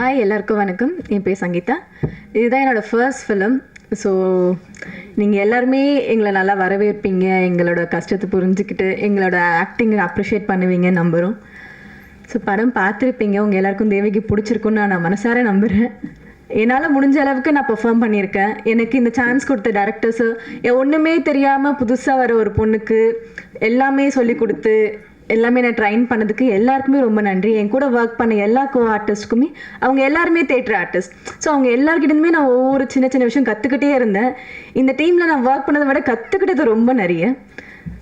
Hi எல்லாருக்கும் வணக்கம். என் பேர் சங்கீதா. இதுதான் என்னோடய ஃபர்ஸ்ட் ஃபிலிம். ஸோ நீங்கள் எல்லாருமே எங்களை நல்லா வரவேற்பீங்க, எங்களோட கஷ்டத்தை புரிஞ்சுக்கிட்டு எங்களோட ஆக்டிங்கை அப்ரிஷியேட் பண்ணுவீங்கன்னு நம்புகிறோம். ஸோ படம் பார்த்துருப்பீங்க, உங்கள் எல்லாருக்கும் தேவிக்கு பிடிச்சிருக்குன்னு நான் மனசார நம்புகிறேன். என்னால் முடிஞ்ச அளவுக்கு நான் பெர்ஃபார்ம் பண்ணியிருக்கேன். எனக்கு இந்த சான்ஸ் கொடுத்த டேரக்டர்ஸு ஒன்றுமே தெரியாமல் புதுசாக வர ஒரு பொண்ணுக்கு எல்லாமே சொல்லி கொடுத்து எல்லாமே நான் ட்ரைன் பண்ணதுக்கு எல்லாருக்குமே ரொம்ப நன்றி. என் கூட ஒர்க் பண்ண எல்லா ஆர்டிஸ்ட்டுக்குமே, அவங்க எல்லாருமே தேட்டர் ஆர்டிஸ்ட். ஸோ அவங்க எல்லாருக்கிட்டேருந்துமே நான் ஒவ்வொரு சின்ன சின்ன விஷயம் கற்றுக்கிட்டே இருந்தேன். இந்த டீமில் நான் ஒர்க் பண்ணதை விட கற்றுக்கிட்டது ரொம்ப நிறைய.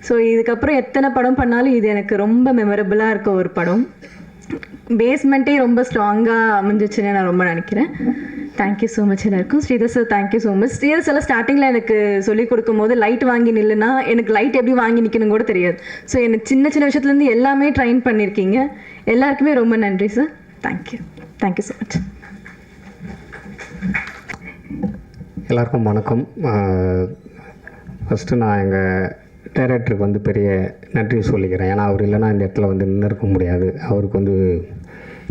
ஸோ இதுக்கப்புறம் எத்தனை படம் பண்ணாலும் இது எனக்கு ரொம்ப மெமரபுளாக இருக்க ஒரு படம். பேஸ்மெண்ட்டே ரொம்ப ஸ்ட்ராங்காக அமைஞ்சிச்சுன்னு நான் ரொம்ப நினைக்கிறேன். தேங்க்யூ ஸோ மச் எல்லாருக்கும். Sridhar sir thank you so much. Sridhar sir ஸ்டார்டிங்கில் எனக்கு சொல்லிக் கொடுக்கும்போது லைட் வாங்கி நில்லுனா எனக்கு லைட் எப்படி வாங்கி நிற்கணும் கூட தெரியாது. ஸோ எனக்கு சின்ன சின்ன விஷயத்துலேருந்து எல்லாமே ட்ரைன் பண்ணியிருக்கீங்க. எல்லாருக்குமே ரொம்ப நன்றி சார். Thank you so much. எல்லாருக்கும் வணக்கம். ஃபஸ்ட்டு நான் எங்கள் டைரக்டருக்கு வந்து பெரிய நன்றி சொல்லிக்கிறேன். ஏன்னா அவர் இல்லைன்னா இந்த இடத்துல வந்து நின்று இருக்க முடியாது. அவருக்கு வந்து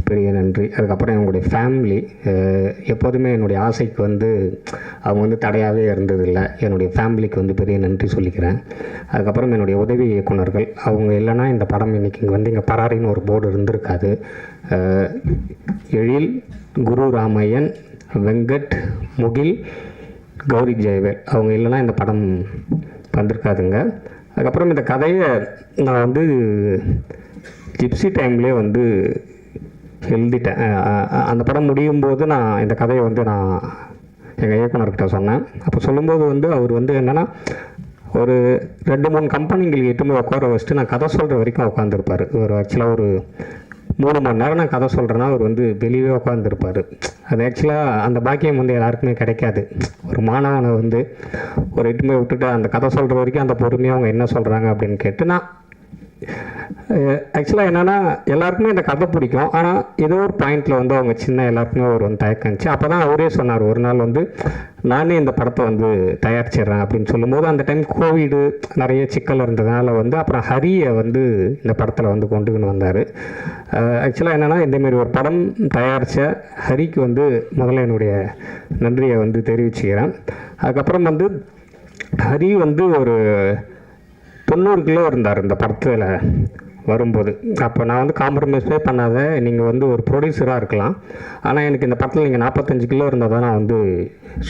பெரிய நன்றி. அதுக்கப்புறம் என்னுடைய ஃபேமிலி எப்போதுமே என்னுடைய ஆசைக்கு வந்து அவங்க வந்து தடையாகவே இருந்ததில்லை. என்னுடைய ஃபேமிலிக்கு வந்து பெரிய நன்றி சொல்லிக்கிறேன். அதுக்கப்புறம் என்னுடைய உதவி இயக்குனர்கள், அவங்க இல்லைன்னா இந்த படம் இன்றைக்கி இங்கே வந்து இங்கே பராரின்னு ஒரு போர்டு இருந்திருக்காது. எழில், குரு ராமையன், வெங்கட், முகில், கௌரி ஜெயவேல், அவங்க இல்லைன்னா இந்த படம் வந்திருக்காதுங்க. அதுக்கப்புறம் இந்த கதையை நான் வந்து ஜிப்சி டைம்லேயே வந்து எழுதிட்டேன். அந்த படம் முடியும் போது நான் இந்த கதையை வந்து நான் எங்கள் இயக்குனர்கிட்ட சொன்னேன். அப்போ சொல்லும்போது வந்து அவர் வந்து என்னென்னா ஒரு 2-3 கம்பெனிங்களுக்கு எட்டுமே உட்கார வச்சுட்டு நான் கதை சொல்கிற வரைக்கும் உட்காந்துருப்பார். ஒரு ஆக்சுவலாக ஒரு 3 மணி நேரம் நான் கதை சொல்கிறேன்னா அவர் வந்து வெளியே உட்காந்துருப்பார். அது ஆக்சுவலாக அந்த பாக்கியம் வந்து எல்லாருக்குமே கிடைக்காது. ஒரு மாணவனை வந்து ஒரு எட்டுமே விட்டுட்டு அந்த கதை சொல்கிற வரைக்கும் அந்த பொறுமையாக அவங்க என்ன சொல்கிறாங்க அப்படின்னு கேட்டு நான் ஆக்சுவலாக என்னென்னா எல்லாருக்குமே இந்த கதை பிடிக்கும். ஆனால் ஏதோ ஒரு பாயிண்டில் வந்து அவங்க சின்ன எல்லாருக்குமே ஒரு வந்து தயக்கந்துச்சு. அப்போ தான் அவரே சொன்னார், ஒரு நாள் வந்து நானே இந்த படத்தை வந்து தயாரிச்சிடுறேன் அப்படின்னு சொல்லும்போது அந்த டைம் கோவிடு நிறைய சிக்கல் இருந்ததுனால வந்து அப்புறம் ஹரியை வந்து இந்த படத்தில் வந்து கொண்டுக்கின்னு வந்தார். ஆக்சுவலாக என்னென்னா இந்தமாரி ஒரு படம் தயாரித்த ஹரிக்கு வந்து முதல்ல என்னுடைய நன்றியை வந்து தெரிவிச்சுக்கிறேன். அதுக்கப்புறம் வந்து ஹரி வந்து ஒரு 90 கிலோ இருந்தார் இந்த படத்தில் வரும்போது. அப்போ நான் வந்து காம்ப்ரமைஸே பண்ணாத, நீங்கள் வந்து ஒரு ப்ரொடியூசராக இருக்கலாம், ஆனால் எனக்கு இந்த படத்தில் நீங்கள் 45 கிலோ இருந்தால் தான் நான் வந்து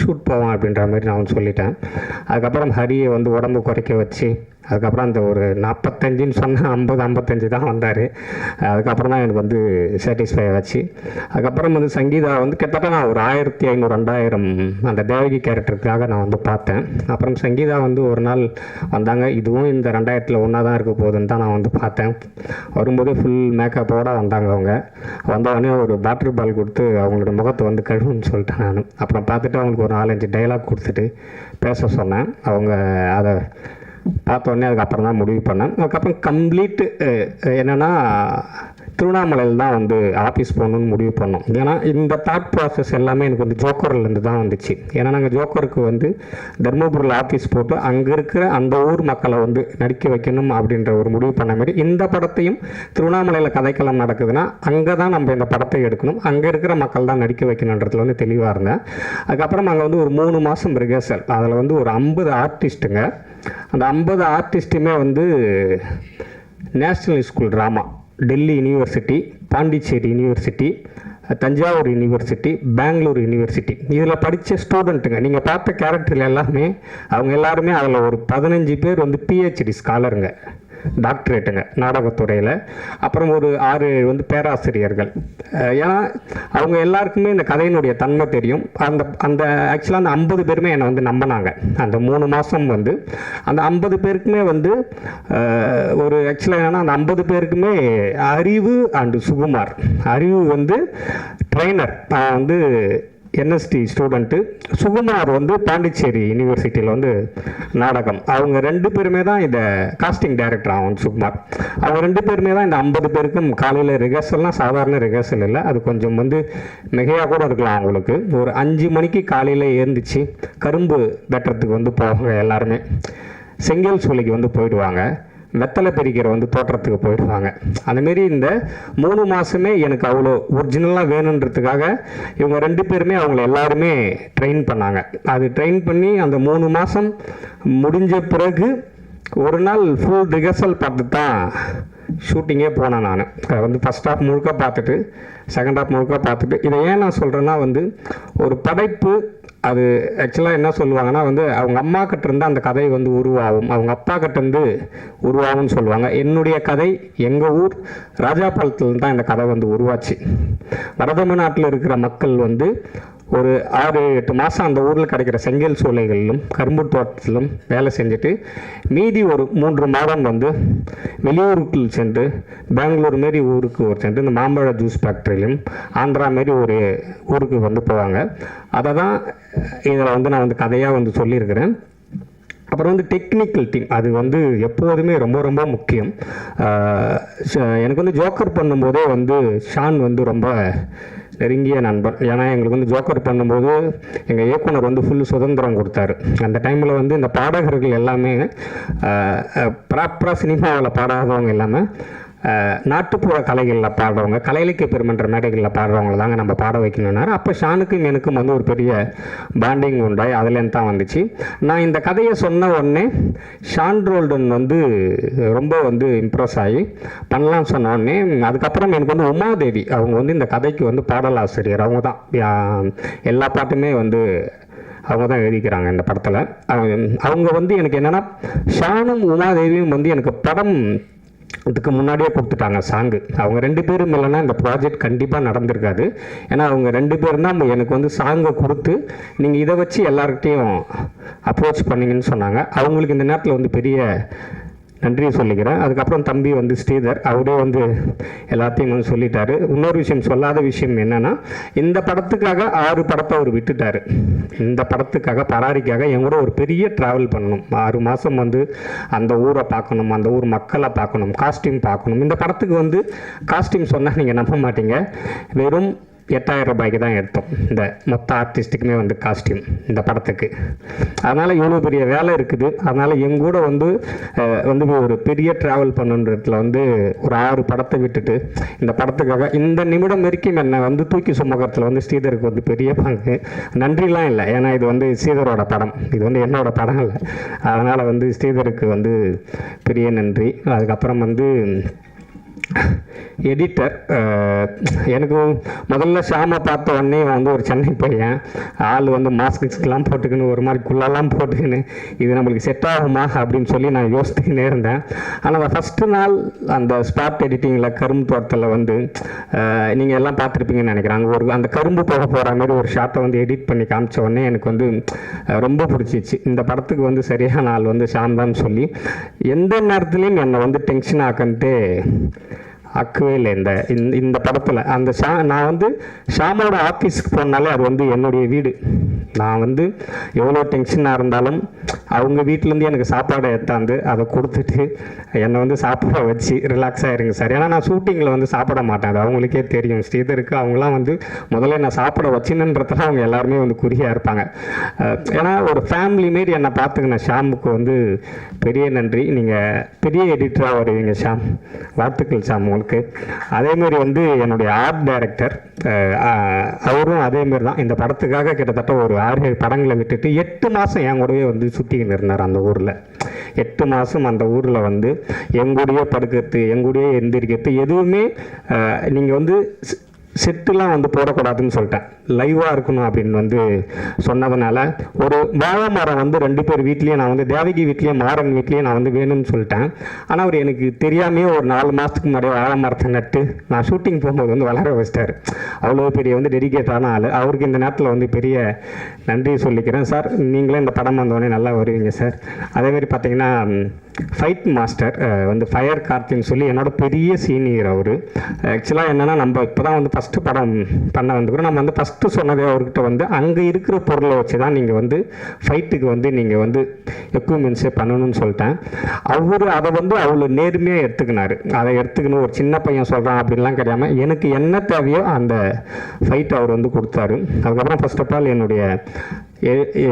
ஷூட் போவேன் அப்படின்ற மாதிரி நான் வந்து சொல்லிட்டேன். அதுக்கப்புறம் ஹரியை வந்து உடம்பு குறைக்க வச்சு அதுக்கப்புறம் அந்த ஒரு 45ன்னு சொன்னால் 50-55 தான் வந்தார். அதுக்கப்புறம் தான் எனக்கு வந்து சாட்டிஸ்ஃபை ஆச்சு. அதுக்கப்புறம் வந்து சங்கீதா வந்து கிட்டத்தட்ட நான் ஒரு 1500-2000 அந்த தேவகி கேரக்டருக்காக நான் வந்து பார்த்தேன். அப்புறம் சங்கீதா வந்து ஒரு நாள் வந்தாங்க. இதுவும் இந்த 2000ல் ஒன்றா தான் இருக்க போகுதுன்னு தான் நான் வந்து பார்த்தேன். வரும்போதே ஃபுல் மேக்கப்போடு வந்தாங்க. அவங்க வந்தவொடனே ஒரு பேட்டரி பால் கொடுத்து அவங்களோட முகத்தை வந்து கழுவுன்னு சொல்லிட்டேன் நான். அப்புறம் பார்த்துட்டு அவங்களுக்கு ஒரு 4-5 டைலாக் கொடுத்துட்டு பேச சொன்னேன். அவங்க அதை பார்த்தோன்னே அதுக்கப்புறம் தான் முடிவு பண்ணேன். அதுக்கப்புறம் கம்ப்ளீட்டு என்னென்னா திருவண்ணாமலையில் தான் வந்து ஆஃபீஸ் போகணுன்னு முடிவு பண்ணோம். ஏன்னா இந்த தாட் ப்ராசஸ் எல்லாமே எனக்கு வந்து ஜோக்கர்லேருந்து தான் வந்துச்சு. ஏன்னா நாங்கள் ஜோக்கருக்கு வந்து தர்மபுரியில் ஆஃபீஸ் போட்டு அங்கே இருக்கிற அந்த ஊர் மக்களை வந்து நடிக்க வைக்கணும் அப்படின்ற ஒரு முடிவு பண்ண மாதிரி இந்த படத்தையும் திருவண்ணாமலையில் கதைக்களம் நடக்குதுன்னா அங்கே தான் நம்ம இந்த படத்தை எடுக்கணும், அங்கே இருக்கிற மக்கள் தான் நடிக்க வைக்கணுன்றதுல வந்து தெளிவாக இருந்தேன். அதுக்கப்புறம் அங்கே வந்து ஒரு 3 மாதம் ரிஹர்சல். அதில் வந்து ஒரு 50 ஆர்டிஸ்ட்டுங்க. அந்த 50 ஆர்டிஸ்ட்டுமே வந்து national school drama, Delhi university, Pondicherry university, Thanjavur university, Bangalore university, இதில் படித்த ஸ்டூடெண்ட்டுங்க. நீங்கள் பார்த்த கேரக்டர் எல்லாமே அவங்க எல்லாருமே அதில் ஒரு 15 பேர் வந்து பிஹெச்டி ஸ்காலருங்க, டாக்டரேட்டுங்க நாடகத்துறையில். அப்புறம் ஒரு 6-7 வந்து பேராசிரியர்கள். ஏன்னா அவங்க எல்லாருக்குமே இந்த கதையினுடைய தன்மை தெரியும். அந்த ஆக்சுவலாக அந்த 50 பேருமே என்னை வந்து நம்பினாங்க. அந்த 3 மாதம் வந்து அந்த 50 பேருக்குமே வந்து ஒரு ஆக்சுவலாக என்னென்னா அந்த 50 பேருக்குமே அறிவு அண்டு சுகுமார். அறிவு வந்து ட்ரெயினர், வந்து என்எஸ்டி ஸ்டூடெண்ட்டு, சுகுமார் வந்து பாண்டிச்சேரி யூனிவர்சிட்டியில் வந்து நாடகம். அவங்க 2 பேருமே தான் இதை காஸ்டிங் டைரக்டர் ஆகும். சுகுமார் அவங்க 2 பேருமே தான் இந்த 50 பேருக்கும் காலையில் ரிஹர்சல்னால் சாதாரண ரிஹர்சல் இல்லை, அது கொஞ்சம் வந்து மிகையாக கூட இருக்கலாம். அவங்களுக்கு ஒரு 5 மணிக்கு காலையில் எழுந்திரிச்சு கரும்பு வெட்டுறதுக்கு வந்து போவாங்க. எல்லாருமே செங்கல் சூளைக்கு வந்து போயிடுவாங்க. வெத்தலை பெரிக்கிற வந்து தோற்றத்துக்கு போயிடுவாங்க. அந்தமாரி இந்த 3 மாதமே எனக்கு அவ்வளோ ஒரிஜினலாக வேணுன்றதுக்காக இவங்க 2 பேருமே அவங்கள எல்லாருமே ட்ரெயின் பண்ணாங்க. அது ட்ரெயின் பண்ணி அந்த 3 மாதம் முடிஞ்ச பிறகு ஒரு நாள் ஃபுல் ரிஹர்சல் பார்த்து தான் ஷூட்டிங்கே போனேன். நான் வந்து ஃபஸ்ட் ஹாஃப் முழுக்க பார்த்துட்டு செகண்ட் ஹாஃப் முழுக்க பார்த்துட்டு, இதை ஏன் நான் சொல்கிறேன்னா வந்து ஒரு படைப்பு அது ஆக்சுவலாக என்ன சொல்லுவாங்கன்னா வந்து அவங்க அம்மா கிட்டேருந்து அந்த கதை வந்து உருவாகும், அவங்க அப்பா கிட்டேருந்து உருவாகும்னு சொல்லுவாங்க. என்னுடைய கதை எங்கள் ஊர் ராஜாபாளத்தில் தான் இந்த கதை வந்து உருவாச்சு. வடதமிழ்நாட்டில் இருக்கிற மக்கள் வந்து ஒரு 6-8 மாதம் அந்த ஊரில் கிடைக்கிற செங்கல் சூளைகளிலும் கரும்பு தோட்டத்திலும் வேலை செஞ்சுட்டு மீதி ஒரு 3 மாதம் வந்து வெளியூருக்கு சென்று பெங்களூர் மாரி ஊருக்கு சென்று இந்த மாம்பழ ஜூஸ் ஃபேக்ட்ரியிலும் ஆந்திரா மாரி ஒரு ஊருக்கு வந்து போவாங்க. அதை தான் இதில் வந்து நான் வந்து கதையாக வந்து சொல்லியிருக்கிறேன். அப்புறம் வந்து டெக்னிக்கல் டீம் அது வந்து எப்போதுமே ரொம்ப ரொம்ப முக்கியம். எனக்கு வந்து ஜோக்கர் பண்ணும்போதே வந்து ஷான் வந்து ரொம்ப நெருங்கிய நண்பன். ஏன்னா எங்களுக்கு வந்து ஜோக்கர் பண்ணும்போது எங்கள் இயக்குனர் வந்து ஃபுல் சுதந்திரம் கொடுத்தாரு. அந்த டைமில் வந்து இந்த பாடகர்கள் எல்லாமே ப்ராப்பராக சினிமாவில் பாடாதவங்க இல்லாமல் நாட்டுப்புற கலைகளில் பாடுறவங்க, கலை இலக்கிய பெருமன்ற மேடைகளில் பாடுறவங்கள தாங்க நம்ம பாட வைக்கணுன்னாரு. அப்போ ஷானுக்கும் எனக்கும் வந்து ஒரு பெரிய பாண்டிங் உண்டாய் அதுலேருந்து தான் வந்துச்சு. நான் இந்த கதையை சொன்ன உடனே ஷான் ரோல்டன் வந்து ரொம்ப வந்து இம்ப்ரெஸ் ஆகி பண்ணலாம்னு சொன்ன உடனே அதுக்கப்புறம் எனக்கு வந்து உமாதேவி அவங்க வந்து இந்த கதைக்கு வந்து பாடலாசிரியர். அவங்க தான் எல்லா பாட்டுமே வந்து அவங்க தான் எழுதிக்கிறாங்க இந்த படத்தில். அவங்க வந்து எனக்கு என்னென்னா ஷானும் உமாதேவியும் வந்து எனக்கு படம் இதுக்கு முன்னாடியே கொடுத்துட்டாங்க சாங்கு. அவங்க 2 பேரும் இல்லைன்னா இந்த ப்ராஜெக்ட் கண்டிப்பாக நடந்திருக்காது. ஏன்னா அவங்க 2 பேரும் தான் எனக்கு வந்து சாங்கை கொடுத்து நீங்கள் இதை வச்சு எல்லார்கிட்டையும் அப்ரோச் பண்ணிங்கன்னு சொன்னாங்க. அவங்களுக்கு இந்த நேரத்தில் வந்து பெரிய நன்றியை சொல்லிக்கிறேன். அதுக்கப்புறம் தம்பி வந்து ஸ்ரீதர் அவரே வந்து எல்லாத்தையும் வந்து சொல்லிட்டாரு. இன்னொரு விஷயம் சொல்லாத விஷயம் என்னென்னா இந்த படத்துக்காக 6 படத்தை அவர் விட்டுட்டார். இந்த படத்துக்காக பராரிக்காக என் கூட ஒரு பெரிய ட்ராவல் பண்ணணும். 6 மாதம் வந்து அந்த ஊரை பார்க்கணும், அந்த ஊர் மக்களை பார்க்கணும், காஸ்டியூம் பார்க்கணும். இந்த படத்துக்கு வந்து காஸ்டியூம் சொன்னால் நீங்கள் நம்ப மாட்டீங்க, வெறும் 8000 ரூபாய்க்கு தான் எடுத்தோம் இந்த மொத்த ஆர்டிஸ்ட்டுக்குமே வந்து காஸ்டியூம் இந்த படத்துக்கு. அதனால் இவ்வளோ பெரிய வேலை இருக்குது. அதனால் எங்கூட வந்து ஒரு பெரிய ட்ராவல் பண்ணுன்றதுல வந்து ஒரு 6 படத்தை விட்டுட்டு இந்த படத்துக்காக இந்த நிமிடம் வரைக்கும் என்னை வந்து தூக்கி சுமக்கிறதுல வந்து ஸ்ரீதருக்கு வந்து பெரிய பங்கு. நன்றிலாம் இல்லை, ஏன்னா இது வந்து ஸ்ரீதரோட படம், இது வந்து என்னோட படம் இல்லை. அதனால் வந்து ஸ்ரீதருக்கு வந்து பெரிய நன்றி. அதுக்கப்புறம் வந்து எடிட்டர் எனக்கு முதல்ல ஷாமை பார்த்த உடனே வந்து ஒரு சென்னை பையன் ஆள் வந்து மாஸ்க்குலாம் போட்டுக்கின்னு ஒரு மாதிரி குள்ளெல்லாம் போட்டுக்கின்னு இது நம்மளுக்கு செட் ஆகுமா அப்படின்னு சொல்லி நான் யோசித்துக்கினே இருந்தேன். ஆனால் ஃபஸ்ட்டு நாள் அந்த ஸ்பாட் எடிட்டிங்கில் கரும்பு தோட்டத்தில் வந்து நீங்கள் எல்லாம் பார்த்துருப்பீங்கன்னு நினைக்கிறேன். அங்கே அந்த கரும்பு போக போகிற மாதிரி ஒரு ஷாட்டை வந்து எடிட் பண்ணி காமிச்ச உடனே எனக்கு வந்து ரொம்ப பிடிச்சிச்சு. இந்த படத்துக்கு வந்து சரியான ஆள் வந்து ஷாம் தான் சொல்லி எந்த நேரத்துலையும் என்னை வந்து டென்ஷன் ஆக்கன்ட்டு ஆக்கவே இல்லை. இந்த படத்தில் அந்த நான் வந்து ஷாமோட ஆஃபீஸுக்கு போனாலே அது வந்து என்னுடைய வீடு. நான் வந்து எவ்வளோ டென்ஷனாக இருந்தாலும் அவங்க வீட்டிலேருந்து எனக்கு சாப்பாடை எடுத்தாந்து அதை கொடுத்துட்டு என்னை வந்து சாப்பிட வச்சு ரிலாக்ஸாக இருங்க சார். ஏன்னா நான் ஷூட்டிங்கில் வந்து சாப்பிட மாட்டேன், அது அவங்களுக்கே தெரியும். ஸ்ரீதருக்கு அவங்களாம் வந்து முதல்ல நான் சாப்பிட வச்சுன்னுன்றதுல அவங்க எல்லாருமே வந்து குறியாக இருப்பாங்க. ஏன்னா ஒரு ஃபேமிலி மாரி என்னை பார்த்துக்கின ஷாமுக்கு வந்து பெரிய நன்றி. நீங்கள் பெரிய எடிட்டராக வருவீங்க ஷாம், வாழ்த்துக்கள் ஷாம் உங்களுக்கு. அதேமாரி வந்து என்னுடைய ஆர்ட் டைரக்டர் அவரும் அதேமாரி தான் இந்த படத்துக்காக கிட்டத்தட்ட ஒரு 6-7 படங்களை விட்டுட்டு 8 மாதம் என் கூடவே வந்து சுற்றிக்கின்னு இருந்தார் அந்த ஊரில். 8 மாதம் அந்த ஊரில் வந்து எங்கூடையே படுக்கிறது, எங்கூடையே எந்திரிக்கிறது, எதுவுமே நீங்கள் வந்து செட்டுலாம் வந்து போடக்கூடாதுன்னு சொல்லிட்டேன், லைவாக இருக்கணும் அப்படின்னு வந்து சொன்னதுனால ஒரு வாழை மரம் வந்து 2 பேர் வீட்லேயும் நான் வந்து தேவகி வீட்லேயும் மாறன் வீட்லேயும் நான் வந்து வேணும்னு சொல்லிட்டேன். ஆனால் அவர் எனக்கு தெரியாமையே ஒரு 4 மாதத்துக்கு முன்னாடியே வாழை மரத்தை நட்டு நான் ஷூட்டிங் போகும்போது வந்து வளர வச்சிட்டார். அவ்வளோ பெரிய வந்து டெடிகேட்டான ஆள். அவருக்கு இந்த நேரத்தில் வந்து பெரிய நன்றி சொல்லிக்கிறேன். சார் நீங்களே இந்த படம் வந்தோடனே நல்லா வருவீங்க சார். அதேமாதிரி பார்த்தீங்கன்னா ஃபைட் மாஸ்டர் வந்து ஃபயர் கார்த்தின்னு சொல்லி என்னோட பெரிய சீனியர் அவர். ஆக்சுவலாக என்னென்னா நம்ம இப்போ தான் வந்து ஃபஸ்ட்டு படம் பண்ண வந்துக்கிறோம். நம்ம வந்து ஃபஸ்ட்டு சொன்னதே அவர்கிட்ட வந்து அங்கே இருக்கிற பொருளை வச்சு தான் நீங்கள் வந்து ஃபைட்டுக்கு வந்து நீங்கள் வந்து எக்யூப்மெண்ட்ஸே பண்ணணும்னு சொல்லிட்டேன். அவர் அதை வந்து அவ்வளோ நேர்மையாக எடுத்துக்கினார். அதை எடுத்துக்கணும் ஒரு சின்ன பையன் சொல்கிறான் அப்படின்லாம் கிடையாமல் எனக்கு என்ன தேவையோ அந்த ஃபைட் அவர் வந்து கொடுத்தாரு. அதுக்கப்புறம் ஃபர்ஸ்ட் ஆஃப் ஆல் என்னுடைய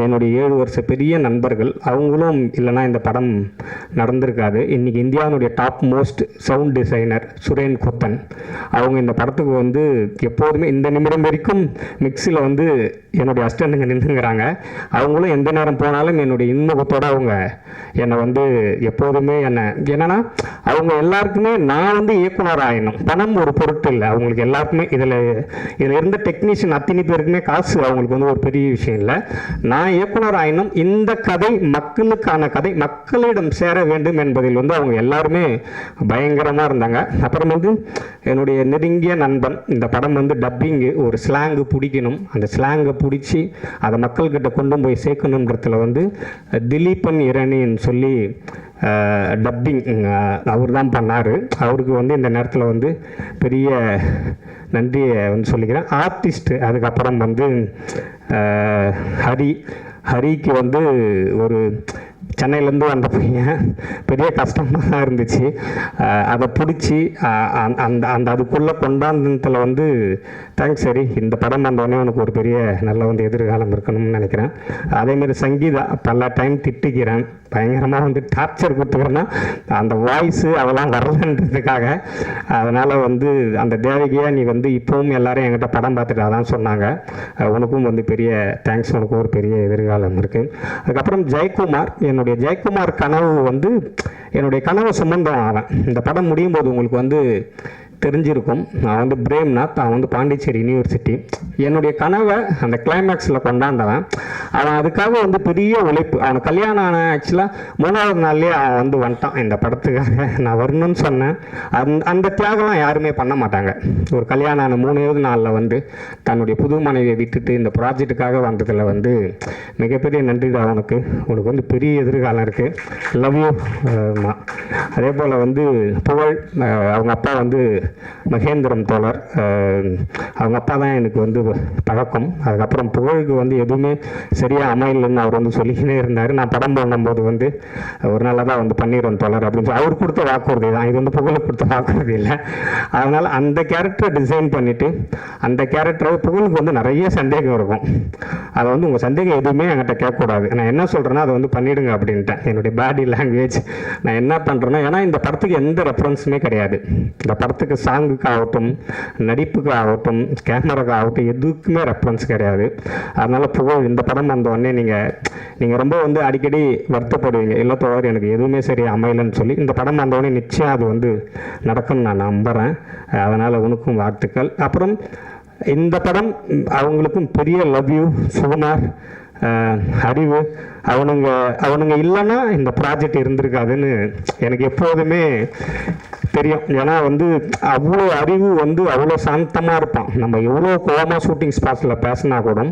என்னுடைய 7 வருஷ பெரிய நண்பர்கள், அவங்களும் இல்லைனா இந்த படம் நடந்திருக்காது. இன்றைக்கி இந்தியாவுடைய top most sound designer Suren Kothan, அவங்க இந்த படத்துக்கு வந்து எப்போதுமே இந்த நிமிடம் வரைக்கும் மிக்ஸில் வந்து என்னுடைய அசிஸ்டண்ட்டுங்க நின்றுங்கிறாங்க. அவங்களும் எந்த நேரம் போனாலும் என்னுடைய இன்முகத்தோடு அவங்க என்னை வந்து எப்போதுமே என்னன்னா அவங்க எல்லாருக்குமே நான் வந்து இயக்குனர் ஆயிடணும், பணம் ஒரு பொருட்டு இல்லை அவங்களுக்கு எல்லாருக்குமே. இதில் இருந்த டெக்னீஷியன் அத்தனை பேருக்குமே காசு அவங்களுக்கு வந்து ஒரு பெரிய விஷயம் இல்லை. நான் இயக்குனர் ஆயினும் இந்த கதை மக்களுக்கான கதை, மக்களிடம் சேர வேண்டும் என்பதில் வந்து அவங்க எல்லாருமே பயங்கரமாக இருந்தாங்க. அப்புறம் வந்து என்னுடைய நெருங்கிய நண்பன், இந்த படம் வந்து டப்பிங்கு ஒரு ஸ்லாங்கு பிடிக்கணும், அந்த ஸ்லாங்கை பிடிச்சி அதை மக்கள்கிட்ட கொண்டு போய் சேர்க்கணுன்றதுல வந்து திலீபன் இரணின்னு சொல்லி டப்பிங் அவர் தான் பண்ணார். அவருக்கு வந்து இந்த நேரத்தில் வந்து பெரிய நன்றியை வந்து சொல்லிக்கிறேன். ஆர்டிஸ்ட்டு அதுக்கப்புறம் வந்து ஹரிக்கு வந்து ஒரு சென்னையிலேருந்து வந்த பையன், பெரிய கஷ்டமாக தான் இருந்துச்சு. அதை பிடிச்சி அந்த அதுக்குள்ளே கொண்டாந்ததில் வந்து தேங்க்ஸ் சரி, இந்த படம் வந்தோடனே உனக்கு ஒரு பெரிய நல்ல வந்து எதிர்காலம் இருக்கணும்னு நினைக்கிறேன். அதேமாரி சங்கீதா பல டைம் திட்டிக்கிறேன், பயங்கரமாக வந்து டார்ச்சர் கொடுத்துக்கிறேன்னா அந்த வாய்ஸு அதெல்லாம் வரலன்றதுக்காக. அதனால் வந்து அந்த தேவகியாக நீ வந்து இப்போவும் எல்லோரும் என்கிட்ட படம் பார்த்துட்டு அதான் சொன்னாங்க, உனக்கும் வந்து பெரிய தேங்க்ஸ், உனக்கு ஒரு பெரிய எதிர்காலம் இருக்குது. அதுக்கப்புறம் ஜெயக்குமார், என்னுடைய ஜெயக்குமார் கனவு வந்து என்னுடைய கனவு சம்பந்தம் ஆவேன். இந்த படம் முடியும் போது உங்களுக்கு வந்து தெரிஞ்சிருக்கும், நான் வந்து பிரேம்நாத், அவன் வந்து பாண்டிச்சேரி யூனிவர்சிட்டி. என்னுடைய கனவை அந்த கிளைமேக்ஸில் கொண்டாந்தவன். அவன் அதுக்காக வந்து பெரிய உழைப்பு, அவன் கல்யாணம் ஆன ஆக்சுவலாக 3வது நாள்லேயே அவன் வந்து வந்துட்டான் இந்த படத்துக்காக. நான் வரணும்னு சொன்னேன். அந்த தியாகம்லாம் யாருமே பண்ண மாட்டாங்க. ஒரு கல்யாணம் ஆன 3வது நாளில் வந்து தன்னுடைய புது மனைவியை விட்டுட்டு இந்த ப்ராஜெக்டுக்காக வந்ததில் வந்து மிகப்பெரிய நன்றி தான் உனக்கு. உனக்கு வந்து பெரிய எதிர்காலம் இருக்குது. Love you. அதே போல் வந்து புகழ், அவங்க அப்பா வந்து மகேந்திரம் தோழர், அவங்க அப்பா தான் எனக்கு வந்து பழக்கம். அதுக்கப்புறம் புகழுக்கு வந்து எதுவுமே சரியாக அமையலன்னு அவர் வந்து சொல்லிக்கினே இருந்தார். நான் படம் பண்ணும்போது வந்து ஒரு நாளாக தான் வந்து பண்ணிடுவோம் தோழர் அப்படின்னு சொல்லி அவர் கொடுத்த வாக்குறுதி தான், இது வந்து புகழுக்கு கொடுத்த வாக்குறுதி இல்லை. அதனால் அந்த கேரக்டரை டிசைன் பண்ணிவிட்டு அந்த கேரக்டரை புகழுக்கு வந்து நிறைய சந்தேகம் இருக்கும். அதை வந்து உங்கள் சந்தேகம் எதுவுமே என்கிட்ட கேட்கக்கூடாது, நான் என்ன சொல்கிறேன்னா அதை வந்து பண்ணிவிடுங்க அப்படின்ட்டேன். என்னுடைய பாடி லாங்குவேஜ் நான் என்ன பண்ணுறேன்னா, ஏன்னா இந்த படத்துக்கு எந்த ரெஃபரன்ஸுமே கிடையாது. இந்த படத்துக்கு சாங்குக்கு ஆகட்டும், நடிப்புக்கு ஆகட்டும், கேமராக்கு ஆகட்டும், எதுக்குமே ரெஃபரன்ஸ் கிடையாது. அதனால் புகழ் இந்த படம் வந்த உடனே நீங்கள் ரொம்ப வந்து அடிக்கடி வருத்தப்படுவீங்க, இல்லை தோழர் எனக்கு எதுவுமே சரி அமையலன்னு சொல்லி. இந்த படம் வந்தோடனே நிச்சயம் அது வந்து நடக்கும்னு நான் நம்புகிறேன். அதனால் உனக்கும் வாழ்த்துக்கள். அப்புறம் இந்த படம் அவங்களுக்கும் பெரிய லவ் யூ. சுகுமார், அறிவு, அவனுங்க இல்லைன்னா இந்த ப்ராஜெக்ட் இருந்திருக்காதுன்னு எனக்கு எப்போதுமே தெரியும். ஏன்னா வந்து அவ்வளோ அறிவு வந்து அவ்வளோ சாந்தமாக இருப்பான். நம்ம எவ்வளோ கோவமாக ஷூட்டிங் ஸ்பாட்ஸில் பேசினா கூட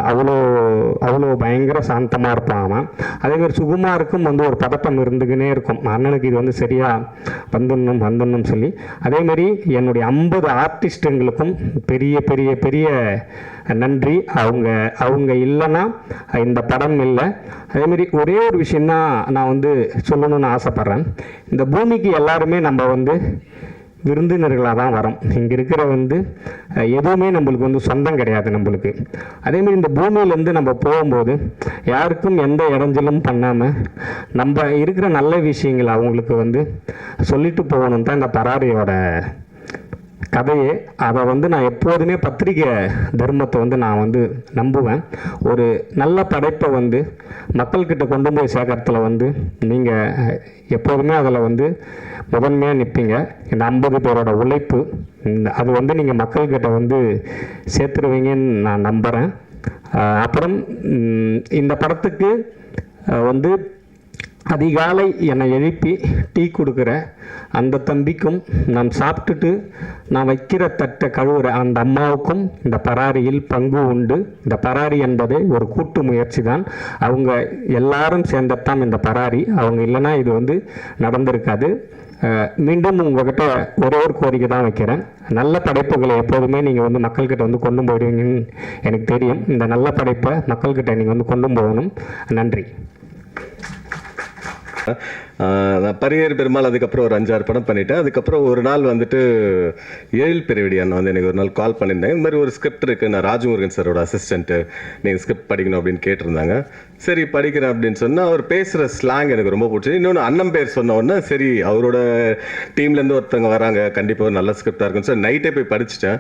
அவ்வளோ பயங்கர சாந்தமாக இருப்பான் அவன். அதேமாதிரி சுகுமாருக்கும் வந்து ஒரு பதட்டம் இருந்துக்கினே இருக்கும், அண்ணனுக்கு இது வந்து சரியாக வந்துடணும் சொல்லி. அதேமாரி என்னுடைய 50 ஆர்டிஸ்ட்டுங்களுக்கும் பெரிய பெரிய பெரிய நன்றி. அவங்க இல்லைன்னா இந்த படம் இல்லை. அதேமாரி ஒரே ஒரு விஷயந்தான் நான் வந்து சொல்லணும்னு ஆசைப்பட்றேன். இந்த பூமிக்கு எல்லாருமே நம்ம வந்து விருந்தினர்களாக தான் வரோம். இங்கே இருக்கிற வந்து எதுவுமே நம்மளுக்கு வந்து சொந்தம் கிடையாது நம்மளுக்கு. அதேமாரி இந்த பூமியிலேருந்து நம்ம போகும்போது யாருக்கும் எந்த இடைஞ்சலும் பண்ணாமல் நம்ம இருக்கிற நல்ல விஷயங்களை அவங்களுக்கு வந்து சொல்லிட்டு போகணும் தான் இந்த பராரியோட கதையே. அதை வந்து நான் எப்போதுமே பத்திரிகை தர்மத்தை வந்து நான் வந்து நம்புவேன். ஒரு நல்ல படைப்பை வந்து மக்கள்கிட்ட கொண்டு போய் சேர்க்கறதுல வந்து நீங்கள் எப்போதுமே அதில் வந்து முதன்மையாக நிற்பீங்க. இந்த 50 பேரோட உழைப்பு அது வந்து நீங்கள் மக்கள்கிட்ட வந்து சேர்த்துருவீங்கன்னு நான் நம்புகிறேன். அப்புறம் இந்த படத்துக்கு வந்து அதிகாலை என்னை எழுப்பி டீ கொடுக்குற அந்த தம்பிக்கும், நான் சாப்பிட்டுட்டு நான் வைக்கிற தட்டை கழுவுற அந்த அம்மாவுக்கும் இந்த பராரியில் பங்கு உண்டு. இந்த பராரி என்பது ஒரு கூட்டு முயற்சி தான். அவங்க எல்லாரும் சேர்ந்தத்தான் இந்த பராரி. அவங்க இல்லைன்னா இது வந்து நடந்திருக்காது. மீண்டும் உங்கள்கிட்ட ஒரே ஒரு கோரிக்கை தான் வைக்கிறேன். நல்ல படைப்புகளை எப்போதுமே நீங்கள் வந்து மக்கள்கிட்ட வந்து கொண்டு போயிடுவீங்கன்னு எனக்கு தெரியும். இந்த நல்ல படைப்பை மக்கள்கிட்ட நீங்கள் வந்து கொண்டு போகணும். நன்றி. நான் பரியேறு பெருமாள் அதுக்கப்புறம் ஒரு 5-6 படம் பண்ணிட்டேன். அதுக்கப்புறம் ஒரு நாள் வந்துட்டு எழில் பெருவெடி அண்ணன் வந்து எனக்கு ஒரு நாள் கால் பண்ணியிருந்தாங்க. இந்த மாதிரி ஒரு ஸ்கிரிப்ட் இருக்குது, நான் ராஜமுருகன் சாரோட அசிஸ்டண்ட்டு, நீங்கள் ஸ்கிரிப்ட் படிக்கணும் அப்படின்னு கேட்டிருந்தாங்க. சரி படிக்கிறேன் அப்படின்னு சொன்னால் அவர் பேசுகிற ஸ்லாங் எனக்கு ரொம்ப பிடிச்சது. இன்னொன்று அண்ணன் பேர் சொன்ன உடனே சரி அவரோட டீம்லேருந்து ஒருத்தவங்க வராங்க, கண்டிப்பாக ஒரு நல்ல ஸ்கிரிப்டாக இருக்குன்னு சொல்லி நைட்டே போய் படிச்சுட்டேன்.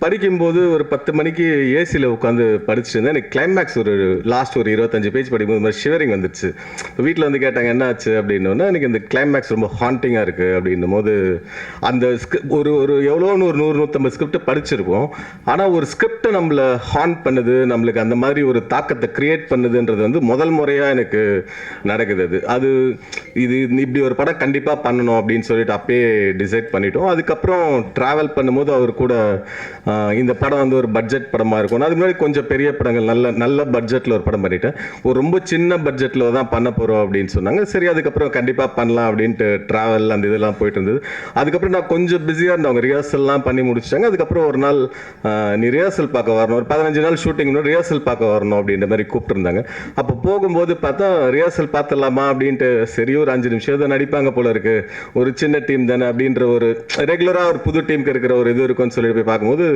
படிக்கும்போது ஒரு 10 மணிக்கு ஏசியில் உட்காந்து படிச்சுட்டு இருந்தேன். எனக்கு கிளைமேக்ஸ் ஒரு லாஸ்ட் ஒரு 25 பேஜ் படிக்கும்போது மாதிரி ஷிவரிங் வந்துச்சு. வீட்டில் வந்து கேட்டாங்க என்ன ஆச்சு அப்படின்னோன்னா, எனக்கு இந்த கிளைமேக்ஸ் ரொம்ப ஹாண்டிங்காக இருக்குது அப்படின்னும் போது அந்த ஒரு ஒரு எவ்வளோன்னு ஒரு 100-150 ஸ்கிரிப்ட் படிச்சிருப்போம். ஆனால் ஒரு ஸ்கிரிப்டை நம்மளை ஹாண்ட் பண்ணுது, நம்மளுக்கு அந்த மாதிரி ஒரு தாக்கத்தை கிரியேட் பண்ணுதுன்றது வந்து முதல் முறையாக எனக்கு நடக்குது. அது இது இப்படி ஒரு படம் கண்டிப்பாக பண்ணணும் அப்படின்னு சொல்லிட்டு அப்பயே டிசைட் பண்ணிட்டோம். அதுக்கப்புறம் ட்ராவல் பண்ணும்போது அவர் கூட இந்த படம் வந்து ஒரு பட்ஜெட் படமாக இருக்கும். அதுக்கு முன்னாடி கொஞ்சம் பெரிய படங்கள் நல்ல பட்ஜெட்டில் ஒரு படம் பண்ணிட்டேன். ஒரு ரொம்ப சின்ன பட்ஜெட்டில் தான் பண்ண போகிறோம் அப்படின்னு சொன்னாங்க. சரி அதுக்கப்புறம் கண்டிப்பாக பண்ணலாம் அப்படின்ட்டு ட்ராவல் அந்த இதெல்லாம் போயிட்டு இருந்தது. அதுக்கப்புறம் நான் கொஞ்சம் பிஸியாக இருந்தேன். அவங்க ரிஹர்சல்லாம் பண்ணி முடிச்சிட்டாங்க. அதுக்கப்புறம் ஒரு நாள் நீ ரிஹர்சல் பார்க்க வரணும், ஒரு 15 நாள் ஷூட்டிங் ரிஹர்சல் பார்க்க வரணும் அப்படின்ற மாதிரி கூப்பிட்டுருந்தாங்க. அப்போ போகும்போது பார்த்தா ரிஹர்சல் பார்த்துடலாமா அப்படின்ட்டு, சரி ஒரு 5 நிமிஷம் தான் நடிப்பாங்க போல இருக்கு, ஒரு சின்ன டீம் தானே அப்படின்ற ஒரு ரெகுலராக ஒரு புது டீமுக்கு இருக்கிற ஒரு இது இருக்குன்னு சொல்லிட்டு போய் பார்க்கும்போது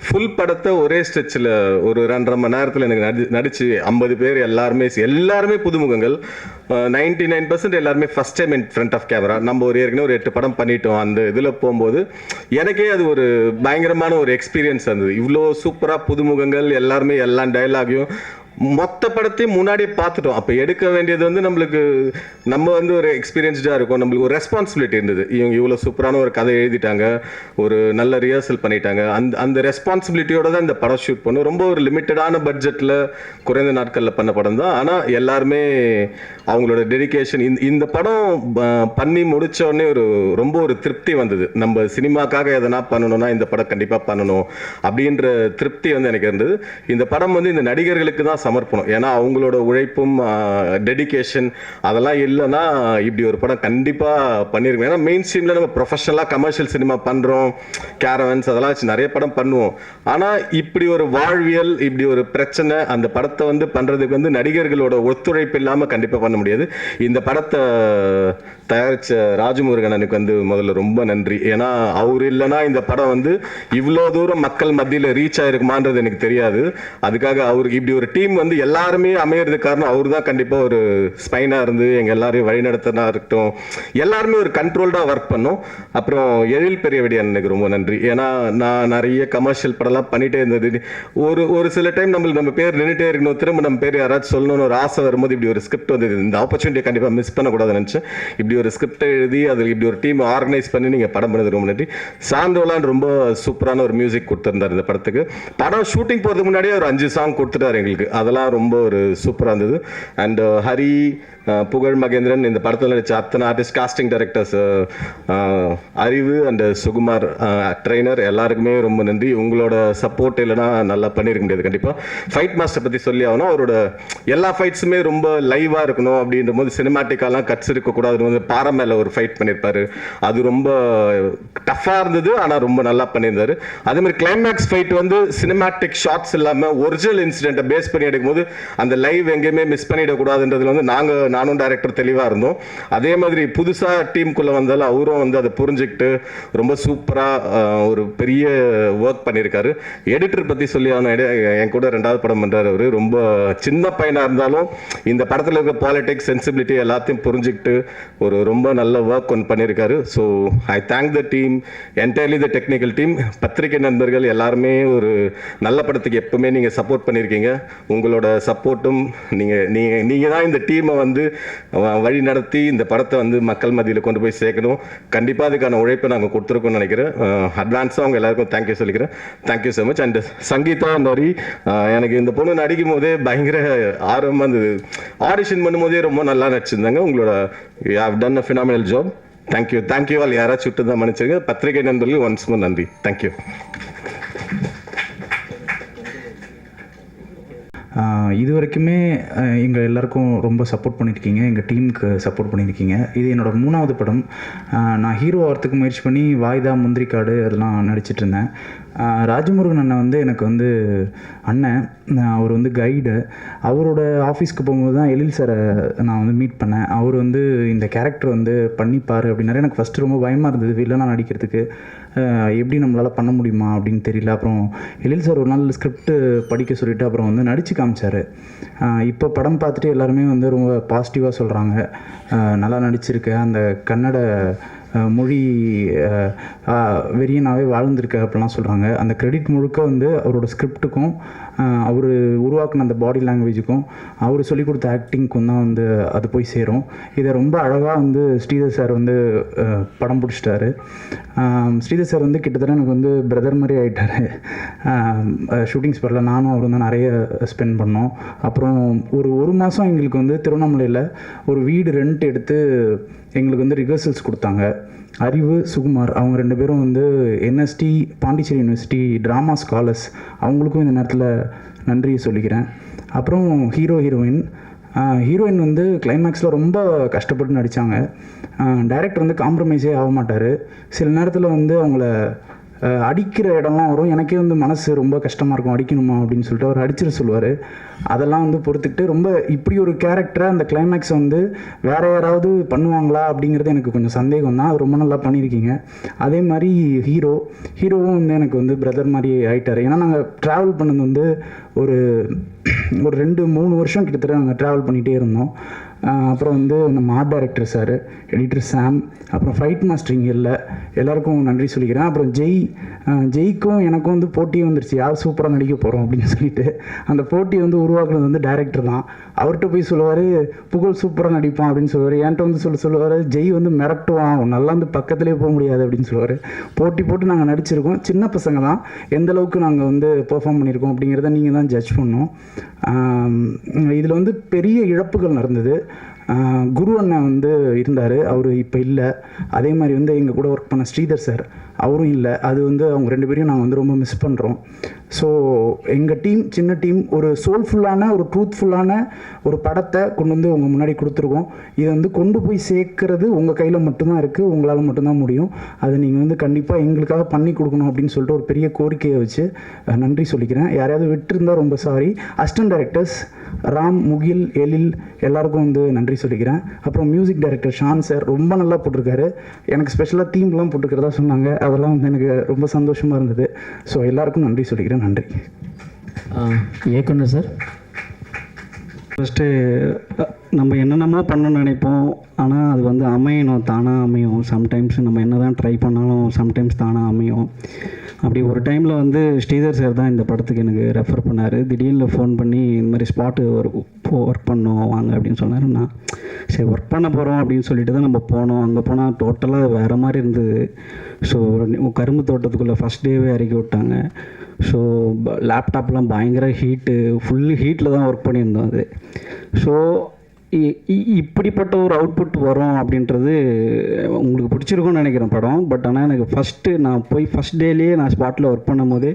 ஃபுல் படத்தை ஒரே ஸ்ட்ரெச்சில் ஒரு 2.5 மணி நேரத்தில் எனக்கு நடிச்சு 50 பேர் எல்லாருமே புதுமுகங்கள். 99% எல்லாருமே first time in front of camera. நம்ம ஒரு ஏற்கனவே ஒரு 8 படம் பண்ணிட்டோம். அந்த இதில் போகும்போது எனக்கே அது ஒரு பயங்கரமான ஒரு எக்ஸ்பீரியன்ஸ் இருந்தது. இவ்வளோ சூப்பராக புதுமுகங்கள் எல்லாருமே எல்லா டைலாகையும் மொத்த படத்தையும் முன்னாடியே பார்த்துட்டோம். அப்போ எடுக்க வேண்டியது வந்து நம்ம வந்து ஒரு எக்ஸ்பீரியன்ஸ்டாக இருக்கும், நம்மளுக்கு ஒரு ரெஸ்பான்சிபிலிட்டி இருந்தது. இவங்க இவ்வளோ சூப்பரான ஒரு கதை எழுதிட்டாங்க, ஒரு நல்ல ரிஹர்சல் பண்ணிட்டாங்க. அந்த ரெஸ்பான்சிபிலிட்டியோட தான் இந்த படம் ஷூட் பண்ணும். ரொம்ப ஒரு லிமிட்டடான பட்ஜெட்டில் குறைந்த நாட்களில் பண்ண படம் தான். ஆனால் எல்லாருமே அவங்களோட டெடிகேஷன், இந்த படம் பண்ணி முடித்த உடனே ரொம்ப ஒரு திருப்தி வந்தது. நம்ம சினிமாக்காக எதனா பண்ணணும்னா இந்த படம் கண்டிப்பாக பண்ணணும் அப்படின்ற திருப்தி வந்து எனக்கு இருந்தது. இந்த படம் வந்து இந்த நடிகர்களுக்கு தான் சமர்ப்பணம். ஏன்னா அவங்களோட உழைப்பும் டெடிகேஷன் அதெல்லாம் இல்லைன்னா இப்படி ஒரு படம் கண்டிப்பாக பண்ணியிருக்கோம். ஏன்னா மெயின் ஸ்ட்ரீமில் நம்ம ப்ரொஃபஷனலாக கமர்ஷியல் சினிமா பண்ணுறோம், கேரவன்ஸ் அதெல்லாம் வச்சு நிறைய படம் பண்ணுவோம். ஆனால் இப்படி ஒரு வாழ்வியல், இப்படி ஒரு பிரச்சனை, அந்த படத்தை வந்து பண்ணுறதுக்கு வந்து நடிகர்களோட ஒத்துழைப்பு இல்லாமல் கண்டிப்பாக பண்ண முடியாது. இந்த படத்தை தயாரித்த ராஜமுருகனுக்கு வந்து முதல்ல ரொம்ப நன்றி. ஏன்னா அவர் இல்லைன்னா இந்த படம் வந்து இவ்வளோ தூரம் மக்கள் மத்தியில் ரீச் ஆயிருக்குமான்றது எனக்கு தெரியாது. அதுக்காக அவருக்கு இப்படி ஒரு டீம் வந்து எல்லாருமே அமையறதுக்கு காரணம் அவர் தான். கண்டிப்பாக ஒரு ஸ்பைனாக இருந்து எங்கள் எல்லாரையும் வழிநடத்தினா இருக்கட்டும், எல்லாருமே ஒரு கண்ட்ரோல்டாக ஒர்க் பண்ணோம். அப்புறம் எழில் பெரியவெடி எனக்கு ரொம்ப நன்றி. ஏன்னா நான் நிறைய கமர்ஷியல் படம்லாம் பண்ணிகிட்டே இருந்தது. ஒரு சில டைம் நம்ம பேர் நின்றுட்டே இருக்கணும், திரும்ப நம்ம பேர் யாராச்சும் சொல்லணும்னு ஒரு ஆசை வரும்போது இப்படி ஒரு ஸ்கிரிப்ட் வந்தது. இந்த ஆப்பர்ச்சுனிட்டியை கண்டிப்பாக மிஸ் பண்ணக்கூடாதுன்னு நினச்சேன். இப்படி ஒரு ஸ்கிரிப்டை எழுதி அதில் இப்படி ஒரு டீம் ஆர்கனைஸ் பண்ணி நீங்கள் படம் பண்ணது ரொம்ப நன்றி. சாந்தோலான் ரொம்ப சூப்பரான ஒரு மியூசிக் கொடுத்துருந்தார் இந்த படத்துக்கு. படம் ஷூட்டிங் போகிறதுக்கு முன்னாடியே ஒரு 5 சாங் கொடுத்துட்டார் எங்களுக்கு. அதெல்லாம் ரொம்ப ஒரு சூப்பராக இருந்தது. அண்ட் ஹரி, புகழ் மகேந்திரன், இந்த படத்தில் நடிச்ச அத்தனை ஆர்டிஸ்ட், காஸ்டிங் டைரக்டர்ஸ், அறிவு அண்ட் சுகுமார் ட்ரெயினர், எல்லாருக்குமே ரொம்ப நன்றி. உங்களோட சப்போர்ட் இல்லைனா நல்லா பண்ணியிருக்க முடியாது. கண்டிப்பாக ஃபைட் மாஸ்டர் பற்றி சொல்லி ஆகணும். அவரோட எல்லா ஃபைட்ஸுமே ரொம்ப லைவாக இருக்கணும் அப்படின்ற போது சினிமாட்டிக்காலாம் கட்ஸ் இருக்கக்கூடாதுன்னு வந்து பாறை மேலே ஒரு ஃபைட் பண்ணியிருப்பாரு. அது ரொம்ப டஃப்பாக இருந்தது, ஆனால் ரொம்ப நல்லா பண்ணியிருந்தாரு. அதே மாதிரி கிளைமேக்ஸ் ஃபைட் வந்து சினிமாட்டிக் ஷார்ட்ஸ் இல்லாமல் ஒரிஜினல் இன்சிடென்ட்டை பேஸ் பண்ணி எடுக்கும்போது அந்த லைவ் எங்கேயுமே மிஸ் பண்ணிடக்கூடாதுன்றதுல வந்து நானும் டைரக்டர் தெளிவாக இருந்தோம். அதே மாதிரி புதுசாக டீமுக்குள்ளே வந்தாலும் அவரும் வந்து அதை புரிஞ்சுக்கிட்டு ரொம்ப சூப்பராக ஒரு பெரிய ஒர்க் பண்ணியிருக்காரு. எடிட்டர் பற்றி சொல்லி என் கூட 2வது படம் பண்ணுறாரு. அவர் ரொம்ப சின்ன பையனாக இருந்தாலும் இந்த படத்தில் இருக்க பாலிடிக்ஸ், சென்சிபிலிட்டி எல்லாத்தையும் புரிஞ்சுக்கிட்டு ஒரு ரொம்ப நல்ல ஒர்க் ஒன்று பண்ணியிருக்காரு. So I thank the team, entirely the technical team. பத்திரிகை நண்பர்கள் எல்லாருமே ஒரு நல்ல படத்துக்கு எப்பவுமே நீங்கள் சப்போர்ட் பண்ணியிருக்கீங்க. உங்களோட சப்போர்ட்டும் நீங்கள் தான் இந்த டீமை வந்து வழி நடத்தி இந்த படத்தை வந்து மக்கள் மத்தியில் கொண்டு போய் சேர்க்கணும். கண்டிப்பாக அதுக்கான உழைப்பை நாங்கள் கொடுத்துருக்கோம்னு நினைக்கிறேன். அட்வான்ஸாக அவங்க எல்லாருக்கும் தேங்க்யூ சொல்லிக்கிறேன். Thank you so much. And Sangeetha நரி, எனக்கு இந்த பொண்ணு நடிக்கும் போதே பயங்கர ஆர்வமாக இருந்தது. ஆடிஷன் பண்ணும்போதே ரொம்ப நல்லா நடிச்சிருந்தாங்க. உங்களோட you have done a phenomenal job. Thank you all. யாராச்சும் விட்டு தான் மன்னிச்சிருங்க. பத்திரிகை நண்பர்கள் ஒன்ஸ் மோர் நன்றி. தேங்க்யூ. இது வரைக்குமே எங்கள் எல்லாருக்கும் ரொம்ப சப்போர்ட் பண்ணியிருக்கீங்க, எங்கள் டீமுக்கு சப்போர்ட் பண்ணியிருக்கீங்க. இது என்னோடய 3வது படம். நான் ஹீரோ ஆகிறதுக்கு முயற்சி பண்ணி வாய்தா, முந்திரிக்காடு அதெல்லாம் நடிச்சிட்டு இருந்தேன். ராஜமுருகன் அண்ணன் வந்து எனக்கு வந்து அண்ணன், அவர் வந்து கைடு. அவரோட ஆஃபீஸ்க்கு போகும்போது தான் எழில் சாரை நான் வந்து மீட் பண்ணேன். அவர் வந்து இந்த கேரக்டர் வந்து பண்ணிப்பார் அப்படின்னாரு. எனக்கு ஃபஸ்ட்டு ரொம்ப பயமாக இருந்தது வில்லனாக நடிக்கிறதுக்கு, எப்படி நம்மளால் பண்ண முடியுமா அப்படின்னு தெரியல. அப்புறம் எழில் சார் ஒரு நாள் ஸ்கிரிப்ட் படிக்க சொல்லிவிட்டு அப்புறம் வந்து நடித்து காமிச்சார். இப்போ படம் பார்த்துட்டு எல்லாருமே வந்து ரொம்ப பாசிட்டிவாக சொல்கிறாங்க, நல்லா நடிச்சிருக்க, அந்த கன்னட மொழி வெறியனாகவே வாழ்ந்திருக்க அப்படிலாம் சொல்கிறாங்க. அந்த கிரெடிட் முழுக்க வந்து அவரோட ஸ்கிரிப்டுக்கும் அவர் உருவாக்கின அந்த பாடி லாங்குவேஜுக்கும் அவர் சொல்லிக் கொடுத்த ஆக்டிங்க்கும் தான் வந்து அது போய் சேரும். இதை ரொம்ப அழகாக வந்து ஸ்ரீதர் சார் வந்து படம் பிடிச்சிட்டாரு. ஸ்ரீதர் சார் வந்து கிட்டத்தட்ட எனக்கு வந்து பிரதர் மாதிரி ஆகிட்டார். ஷூட்டிங் ஸ்பாட்டில் நானும் அவரும் தான் நிறைய ஸ்பெண்ட் பண்ணோம். அப்புறம் ஒரு மாதம் எங்களுக்கு வந்து திருவண்ணாமலையில் ஒரு வீடு ரெண்ட் எடுத்து எங்களுக்கு வந்து ரிஹர்சல்ஸ் கொடுத்தாங்க. அறிவு, சுகுமார் அவங்க 2 பேரும் வந்து NST Pondicherry university drama scholars. அவங்களுக்கும் இந்த நேரத்தில் நன்றியை சொல்லிக்கிறேன். அப்புறம் ஹீரோயின் வந்து கிளைமேக்ஸில் ரொம்ப கஷ்டப்பட்டு நடித்தாங்க. டைரக்டர் வந்து காம்ப்ரமைஸே ஆக மாட்டார். சில நேரத்தில் வந்து அவங்கள அடிக்கிற இடம்லாம் வரும். எனக்கே வந்து மனசு ரொம்ப கஷ்டமாக இருக்கும், அடிக்கணுமா அப்படின்னு சொல்லிட்டு அவர் அடிச்சிட சொல்லுவார். அதெல்லாம் வந்து பொறுத்துக்கிட்டு ரொம்ப இப்படி ஒரு கேரக்டரை அந்த கிளைமேக்ஸை வந்து வேறு யாராவது பண்ணுவாங்களா அப்படிங்கிறது எனக்கு கொஞ்சம் சந்தேகம் தான். அது ரொம்ப நல்லா பண்ணியிருக்கீங்க. அதே மாதிரி ஹீரோவும் வந்து எனக்கு வந்து பிரதர் மாதிரி ஆகிட்டார். ஏன்னா நாங்கள் ட்ராவல் பண்ணது வந்து ஒரு 2-3 வருஷம் கிட்டத்தட்ட நாங்கள் ட்ராவல் பண்ணிகிட்டே இருந்தோம். அப்புறம் வந்து நம்ம ஆர்ட் டைரக்டர் சார், எடிட்டர் சாம், அப்புறம் ஃபைட் மாஸ்டரிங் இல்லை எல்லாருக்கும் நன்றி சொல்லிக்கிறேன். அப்புறம் ஜெய்க்கும் எனக்கும் வந்து போட்டியே வந்துருச்சு, யார் சூப்பராக நடிக்க போகிறோம் அப்படின்னு சொல்லிட்டு. அந்த போட்டி வந்து உருவாக்குனது வந்து டைரக்டர் தான். அவர்கிட்ட போய் சொல்லுவார் புகழ் சூப்பராக நடிப்பான் அப்படின்னு சொல்லுவார். என்கிட்ட வந்து சொல்லுவார் ஜெய் வந்து மிரட்டுவான், நல்லா வந்து பக்கத்துலேயே போக முடியாது அப்படின்னு சொல்லுவார். போட்டு நாங்கள் நடிச்சிருக்கோம். சின்ன பசங்க தான், எந்த அளவுக்கு நாங்கள் வந்து பெர்ஃபார்ம் பண்ணியிருக்கோம் அப்படிங்கிறத நீங்கள் தான் ஜட்ஜ் பண்ணோம். இதில் வந்து பெரிய இழப்புகள் நடந்தது. குரு அண்ணன் வந்து இருந்தார், அவர் இப்போ இல்லை. அதே மாதிரி வந்து எங்கள் கூட ஒர்க் பண்ண ஸ்ரீதர் சார், அவரும் இல்லை. அது வந்து அவங்க 2 பேரையும் நாங்கள் வந்து ரொம்ப மிஸ் பண்ணுறோம். ஸோ எங்கள் டீம் சின்ன டீம் ஒரு சோல்ஃபுல்லான ஒரு ட்ரூத்ஃபுல்லான ஒரு படத்தை கொண்டு வந்து உங்கள் முன்னாடி கொடுத்துருக்கோம். இதை வந்து கொண்டு போய் சேர்க்கறது உங்கள் கையில் மட்டும்தான் இருக்குது, உங்களால் மட்டும்தான் முடியும். அதை நீங்கள் வந்து கண்டிப்பாக எங்களுக்காக பண்ணி கொடுக்கணும் அப்படின்னு சொல்லிட்டு ஒரு பெரிய கோரிக்கையை வச்சு நன்றி சொல்லிக்கிறேன். யாரையாவது விட்டுருந்தால் ரொம்ப சாரி. அசிஸ்டன்ட் டைரக்டர்ஸ் ராம், முகில், எழில் எல்லாருக்கும் வந்து நன்றி சொல்லிக்கிறேன். அப்புறம் மியூசிக் டைரக்டர் ஷான் சார் ரொம்ப நல்லா போட்டிருக்காரு. எனக்கு ஸ்பெஷலாக தீம்லாம் போட்டுருக்கிறதா சொன்னாங்க, அதெல்லாம் வந்து எனக்கு ரொம்ப சந்தோஷமாக இருந்தது. ஸோ எல்லாருக்கும் நன்றி சொல்லிக்கிறேன். நன்றி. இயக்குனர் சார், ஃபஸ்ட்டு நம்ம என்னென்னமோ பண்ணணும்னு நினைப்போம், ஆனால் அது வந்து அமையணும், தானாக அமையும். சம்டைம்ஸ் நம்ம என்ன தான் ட்ரை பண்ணாலும் சம்டைம்ஸ் தானாக அமையும். அப்படி ஒரு டைமில் வந்து ஸ்ரீதர் சார் தான் இந்த படத்துக்கு எனக்கு ரெஃபர் பண்ணார். திடீர்னு ஃபோன் பண்ணி இந்த மாதிரி ஸ்பாட்டு ஒர்க் பண்ணோம் வாங்க அப்படின்னு சொன்னார். நான் சரி ஒர்க் பண்ண போகிறோம் அப்படின்னு சொல்லிட்டு தான் நம்ம போனோம். அங்கே போனால் டோட்டலாக வேறு மாதிரி இருந்தது. ஸோ கரும்பு தோட்டத்துக்குள்ளே ஃபஸ்ட் டேவே இறக்கி விட்டாங்க. ஸோ லேப்டாப்லாம் பயங்கர ஹீட்டு, ஃபுல்லு ஹீட்டில் தான் ஒர்க் பண்ணியிருந்தோம் அது. ஸோ இப்படிப்பட்ட ஒரு அவுட்புட் வரும் அப்படின்றது உங்களுக்கு பிடிச்சிருக்கும்னு நினைக்கிறேன் படம். பட் ஆனால் எனக்கு நான் போய் ஃபஸ்ட் டேலேயே நான் ஸ்பாட்டில் ஒர்க் பண்ணும் போது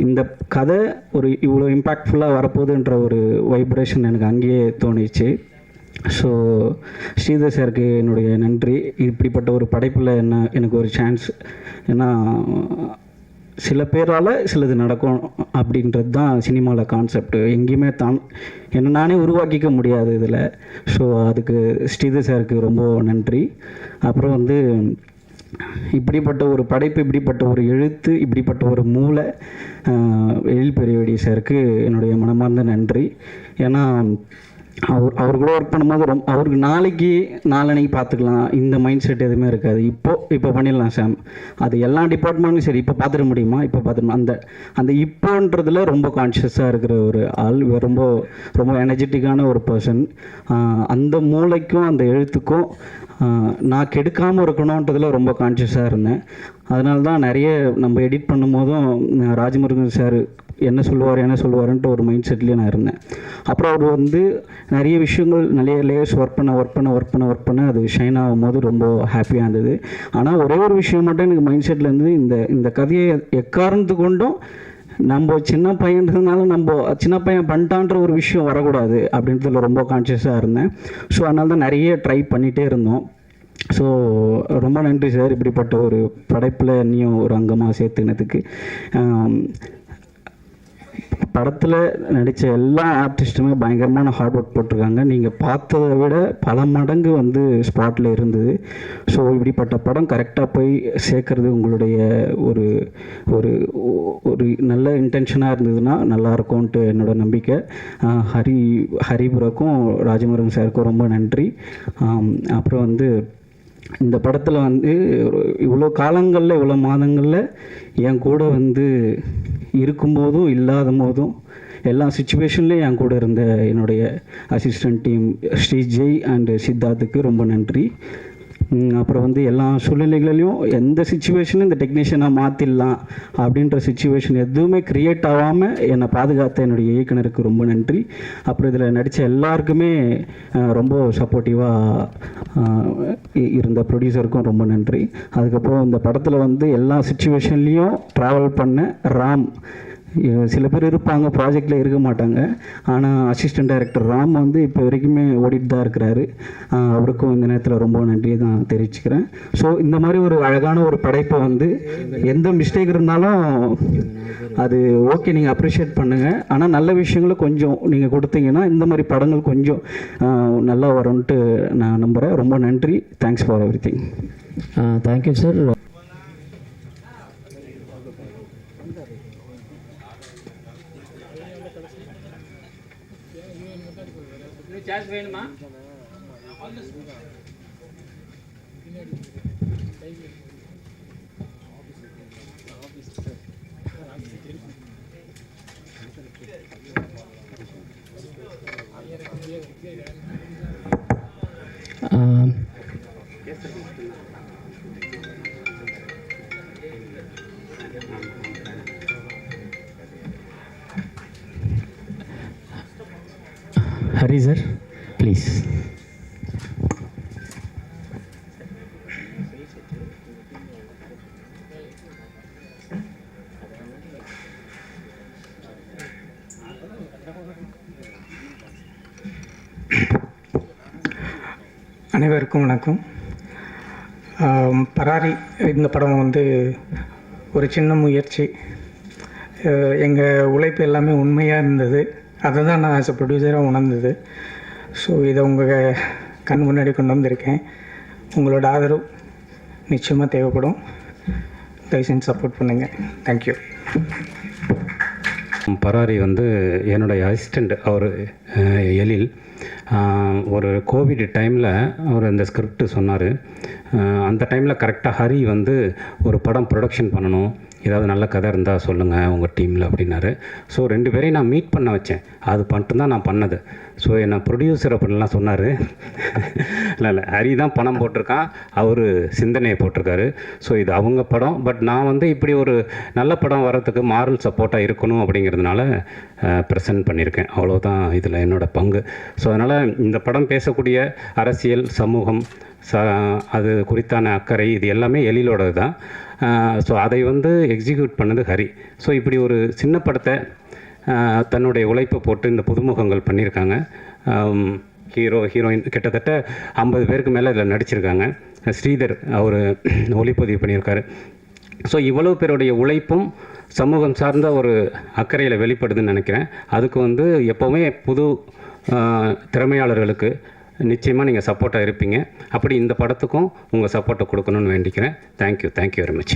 இந்த கதை ஒரு இவ்வளோ இம்பேக்ட்ஃபுல்லாக வரப்போகுதுன்ற ஒரு வைப்ரேஷன் எனக்கு அங்கேயே தோணிச்சு. ஸோ ஸ்ரீதர் சாருக்கு என்னுடைய நன்றி. இப்படிப்பட்ட ஒரு படைப்பில் எனக்கு ஒரு சான்ஸ், ஏன்னா சில பேரால் சிலது நடக்கும் அப்படின்றது தான் சினிமாவில் கான்செப்ட். எங்கேயுமே என்னை நானே உருவாக்கிக்க முடியாது இதில். ஸோ அதுக்கு ஸ்ரீதர் சாருக்கு ரொம்ப நன்றி. அப்புறம் வந்து இப்படிப்பட்ட ஒரு படைப்பு, இப்படிப்பட்ட ஒரு எழுத்து, இப்படிப்பட்ட ஒரு மூளை எழில் பெரியவடி சாருக்கு என்னுடைய மனமார்ந்த நன்றி. ஏன்னா அவர் கூட ஒர்க் பண்ணும்போது அவருக்கு நாளைக்கு பார்த்துக்கலாம் இந்த மைண்ட் செட் எதுவுமே இருக்காது. இப்போ பண்ணிடலாம் சாம், அது எல்லா டிபார்ட்மெண்ட்டும் சரி இப்போ பார்த்துட முடியுமா, இப்போ பார்த்துடணும், அந்த இப்போன்றதுல ரொம்ப கான்ஷியஸாக இருக்கிற ஒரு ஆள், ரொம்ப ரொம்ப எனர்ஜெட்டிக்கான ஒரு பர்சன். அந்த மூளைக்கும் அந்த எழுத்துக்கும் நான் கெடுக்காமல் இருக்கணுன்றதில் ரொம்ப கான்ஷியஸாக இருந்தேன். அதனால தான் நிறைய நம்ம எடிட் பண்ணும்போதும் ராஜமுருகன் சார் என்ன சொல்லுவாருன்ட்டு ஒரு மைண்ட் செட்லேயே நான் இருந்தேன். அப்புறம் அவர் வந்து நிறைய விஷயங்கள் நிறைய லேயர்ஸ் ஒர்க் பண்ண அது ஷைன் ஆகும்போது ரொம்ப ஹாப்பியாக இருந்தது. ஆனால் ஒரே ஒரு விஷயம் மட்டும் எனக்கு மைண்ட் செட்டில் இருந்து, இந்த கதையை எக்காரணத்து கொண்டும் நம்ம சின்ன பையன்றதுனால நம்ம சின்ன பையன் பண்ணிட்டான்ற ஒரு விஷயம் வரக்கூடாது அப்படின்றதுல ரொம்ப கான்ஷியஸாக இருந்தேன். ஸோ அதனால தான் நிறைய ட்ரை பண்ணிகிட்டே இருந்தோம். ஸோ ரொம்ப நன்றி சார், இப்படிப்பட்ட ஒரு படைப்பில் நீயும் ஒரு அங்கமாக சேர்த்துனதுக்கு. படத்தில் நடித்த எல்லா ஆர்டிஸ்ட்டுமே பயங்கரமான ஹார்ட் ஒர்க் போட்டிருக்காங்க. நீங்கள் பார்த்ததை விட பல மடங்கு வந்து ஸ்பாட்டில் இருந்தது. ஸோ இப்படிப்பட்ட படம் கரெக்டாக போய் சேர்க்கறது உங்களுடைய ஒரு ஒரு ஒரு நல்ல இன்டென்ஷனாக இருந்ததுன்னா நல்லாயிருக்கும்ன்ட்டு என்னோடய நம்பிக்கை. ஹரிபுரக்கும் ராஜமுருகன் சாருக்கும் ரொம்ப நன்றி. அப்புறம் வந்து இந்த படத்தில் வந்து இவ்வளோ காலங்களில் இவ்வளோ மாதங்களில் என் கூட வந்து இருக்கும்போதும் இல்லாத போதும் எல்லா சுச்சுவேஷன்லேயும் என் கூட இருந்த என்னுடைய அசிஸ்டன்ட் டீம் ஸ்ரீஜெய் அண்டு சித்தார்த்துக்கு ரொம்ப நன்றி. அப்புறம் வந்து எல்லா சூழ்நிலைகளிலையும் எந்த சுச்சுவேஷனும் இந்த டெக்னீஷியனாக மாற்றிடலாம் அப்படின்ற சுச்சுவேஷன் எதுவுமே க்ரியேட் ஆகாமல் என்னை பாதுகாத்த என்னுடைய இயக்குனருக்கு ரொம்ப நன்றி. அப்புறம் இதில் நடித்த எல்லாருக்குமே ரொம்ப சப்போர்ட்டிவாக இருந்த ப்ரொடியூசருக்கும் ரொம்ப நன்றி. அதுக்கப்புறம் இந்த படத்தில் வந்து எல்லா சுச்சுவேஷன்லேயும் ட்ராவல் பண்ண ராம், சில பேர் இருப்பாங்க ப்ராஜெக்டில் இருக்க மாட்டாங்க, ஆனால் அசிஸ்டன்ட் டைரக்டர் ராம் வந்து இப்போ வரைக்குமே ஓடிட்டு தான் இருக்கிறாரு. அவருக்கும் இந்த நேரத்தில் ரொம்ப நன்றியை தான் தெரிவிச்சுக்கிறேன். ஸோ இந்த மாதிரி ஒரு அழகான ஒரு படைப்பை வந்து எந்த மிஸ்டேக் இருந்தாலும் அது ஓகே, நீங்கள் அப்ரிஷியேட் பண்ணுங்கள். ஆனால் நல்ல விஷயங்களும் கொஞ்சம் நீங்கள் கொடுத்தீங்கன்னா இந்த மாதிரி படங்கள் கொஞ்சம் நல்லா வரும்ன்ட்டு நான் நம்புகிறேன். ரொம்ப நன்றி. Thanks for everything. Thank you sir. வேணுமா? Hari sir please. அனைவருக்கும் வணக்கம். பராரி இந்த படம் வந்து ஒரு சின்ன முயற்சி. எங்கள் உழைப்பு எல்லாமே உண்மையாக இருந்தது. அதை தான் நான் ஆஸ் அ ப்ரொடியூசராக உணர்ந்தது. ஸோ இதை உங்கள் கண் முன்னாடி கொண்டு வந்திருக்கேன். உங்களோட ஆதரவு நிச்சயமாக தேவைப்படும். தயவு செஞ்சு சப்போர்ட் பண்ணுங்கள். தேங்க்யூ. பராரி வந்து என்னுடைய அசிஸ்டண்ட் அவர் எழில். ஒரு கோவிட் டைமில் அவர் இந்த ஸ்கிரிப்ட் சொன்னார். அந்த டைமில் கரெக்டாக ஹரி வந்து ஒரு படம் ப்ரொடக்ஷன் பண்ணணும், ஏதாவது நல்ல கதை இருந்தால் சொல்லுங்கள் உங்கள் டீமில் அப்படின்னாரு. ஸோ 2 பேரையும் நான் மீட் பண்ண வச்சேன். அது மட்டும் தான் நான் பண்ணது. ஸோ என்னை ப்ரொடியூசர் அப்படின்லாம் சொன்னார். இல்லை ஹரி தான் பணம் போட்டிருக்கான், அவர் சிந்தனையை போட்டிருக்காரு. ஸோ இது அவங்க படம். பட் நான் வந்து இப்படி ஒரு நல்ல படம் வர்றதுக்கு மாரல் சப்போர்ட்டாக இருக்கணும் அப்படிங்கிறதுனால ப்ரெசென்ட் பண்ணியிருக்கேன். அவ்வளோதான் இதில் என்னோடய பங்கு. ஸோ அதனால் இந்த படம் பேசக்கூடிய அரசியல், சமூகம், அது குறித்தான அக்கறை இது எல்லாமே எழிலோடது தான். ஸோ அதை வந்து எக்ஸிக்யூட் பண்ணது ஹரி. ஸோ இப்படி ஒரு சின்ன படத்தை தன்னுடைய உழைப்பை போட்டு இந்த புதுமுகங்கள் பண்ணியிருக்காங்க. ஹீரோயின் கிட்டத்தட்ட 50 பேருக்கு மேலே இதில் நடிச்சிருக்காங்க. ஸ்ரீதர் அவர் ஒளிப்பதிவு பண்ணியிருக்காரு. ஸோ இவ்வளவு பேருடைய உழைப்பும் சமூகம் சார்ந்த ஒரு அக்கறையில் வெளிப்படுதுன்னு நினைக்கிறேன். அதுக்கு வந்து எப்போவுமே புது திறமையாளர்களுக்கு நிச்சயமாக நீங்கள் சப்போர்ட்டாக இருப்பீங்க. அப்படி இந்த படத்துக்கும் உங்கள் சப்போர்ட்டை கொடுக்கணும்னு வேண்டிக்கிறேன். Thank you very much.